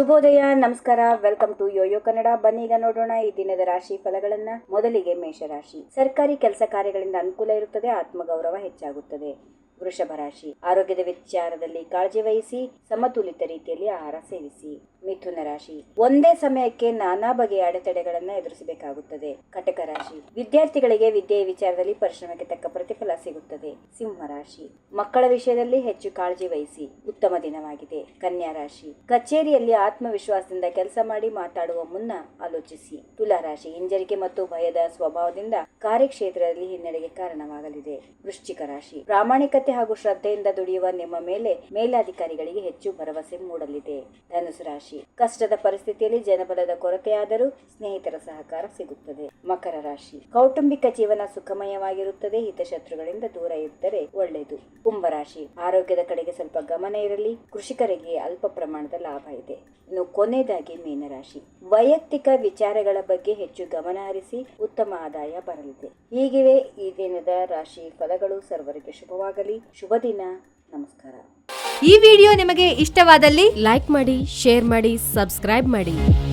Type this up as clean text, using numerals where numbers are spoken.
ಶುಭೋದಯ, ನಮಸ್ಕಾರ. Welcome to Yoyo Kannada. ಬನ್ನಿ ಈಗ ನೋಡೋಣ ಈ ದಿನದ ರಾಶಿ ಫಲಗಳನ್ನ. ಮೊದಲಿಗೆ ಮೇಷರಾಶಿ. ಸರ್ಕಾರಿ ಕೆಲಸ ಕಾರ್ಯಗಳಿಂದ ಅನುಕೂಲ ಇರುತ್ತದೆ, ಆತ್ಮಗೌರವ ಹೆಚ್ಚಾಗುತ್ತದೆ. ವೃಷಭ ರಾಶಿ. ಆರೋಗ್ಯದ ವಿಚಾರದಲ್ಲಿ ಕಾಳಜಿ ವಹಿಸಿ, ಸಮತೋಲಿತ ರೀತಿಯಲ್ಲಿ ಆಹಾರ ಸೇವಿಸಿ. ಮಿಥುನ ರಾಶಿ. ಒಂದೇ ಸಮಯಕ್ಕೆ ನಾನಾ ಬಗೆಯ ಅಡೆತಡೆಗಳನ್ನು ಎದುರಿಸಬೇಕಾಗುತ್ತದೆ. ಕಟಕ ರಾಶಿ. ವಿದ್ಯಾರ್ಥಿಗಳಿಗೆ ವಿದ್ಯೆಯ ವಿಚಾರದಲ್ಲಿ ಪರಿಶ್ರಮಕ್ಕೆ ತಕ್ಕ ಪ್ರತಿಫಲ ಸಿಗುತ್ತದೆ. ಸಿಂಹ ರಾಶಿ. ಮಕ್ಕಳ ವಿಷಯದಲ್ಲಿ ಹೆಚ್ಚು ಕಾಳಜಿ ವಹಿಸಿ, ಉತ್ತಮ ದಿನವಾಗಿದೆ. ಕನ್ಯಾ ರಾಶಿ. ಕಚೇರಿಯಲ್ಲಿ ಆತ್ಮವಿಶ್ವಾಸದಿಂದ ಕೆಲಸ ಮಾಡಿ, ಮಾತಾಡುವ ಮುನ್ನ ಆಲೋಚಿಸಿ. ತುಲಾ ರಾಶಿ. ಹಿಂಜರಿಕೆ ಮತ್ತು ಭಯದ ಸ್ವಭಾವದಿಂದ ಕಾರ್ಯಕ್ಷೇತ್ರದಲ್ಲಿ ಹಿನ್ನಡೆಗೆ ಕಾರಣವಾಗಲಿದೆ. ವೃಶ್ಚಿಕ ರಾಶಿ. ಪ್ರಾಮಾಣಿಕತೆ ಹಾಗೂ ಶ್ರದ್ಧೆಯಿಂದ ದುಡಿಯುವ ನಿಮ್ಮ ಮೇಲೆ ಮೇಲಾಧಿಕಾರಿಗಳಿಗೆ ಹೆಚ್ಚು ಭರವಸೆ ಮೂಡಲಿದೆ. ಧನುಸು ರಾಶಿ. ಕಷ್ಟದ ಪರಿಸ್ಥಿತಿಯಲ್ಲಿ ಜನಬಲದ ಕೊರತೆಯಾದರೂ ಸ್ನೇಹಿತರ ಸಹಕಾರ ಸಿಗುತ್ತದೆ. ಮಕರ ರಾಶಿ. ಕೌಟುಂಬಿಕ ಜೀವನ ಸುಖಮಯವಾಗಿರುತ್ತದೆ, ಹಿತಶತ್ರುಗಳಿಂದ ದೂರ ಇದ್ದರೆ ಒಳ್ಳೆಯದು. ಕುಂಭರಾಶಿ. ಆರೋಗ್ಯದ ಕಡೆಗೆ ಸ್ವಲ್ಪ ಗಮನ ಇರಲಿ, ಕೃಷಿಕರಿಗೆ ಅಲ್ಪ ಪ್ರಮಾಣದ ಲಾಭ ಇದೆ. ಇನ್ನು ಕೊನೆಯದಾಗಿ ಮೀನರಾಶಿ. ವೈಯಕ್ತಿಕ ವಿಚಾರಗಳ ಬಗ್ಗೆ ಹೆಚ್ಚು ಗಮನ ಹರಿಸಿ, ಉತ್ತಮ ಆದಾಯ ಬರಲಿದೆ. ಹೀಗಿವೆ ಈ ದಿನದ ರಾಶಿ ಫಲಗಳು. ಸರ್ವರಿಗೆ ಶುಭವಾಗಲಿ. ಶುಭ ದಿನ. ನಮಸ್ಕಾರ. ಈ ವಿಡಿಯೋ ನಿಮಗೆ ಇಷ್ಟವಾದಲ್ಲಿ ಲೈಕ್ ಮಾಡಿ, ಶೇರ್ ಮಾಡಿ, ಸಬ್ಸ್ಕ್ರೈಬ್ ಮಾಡಿ.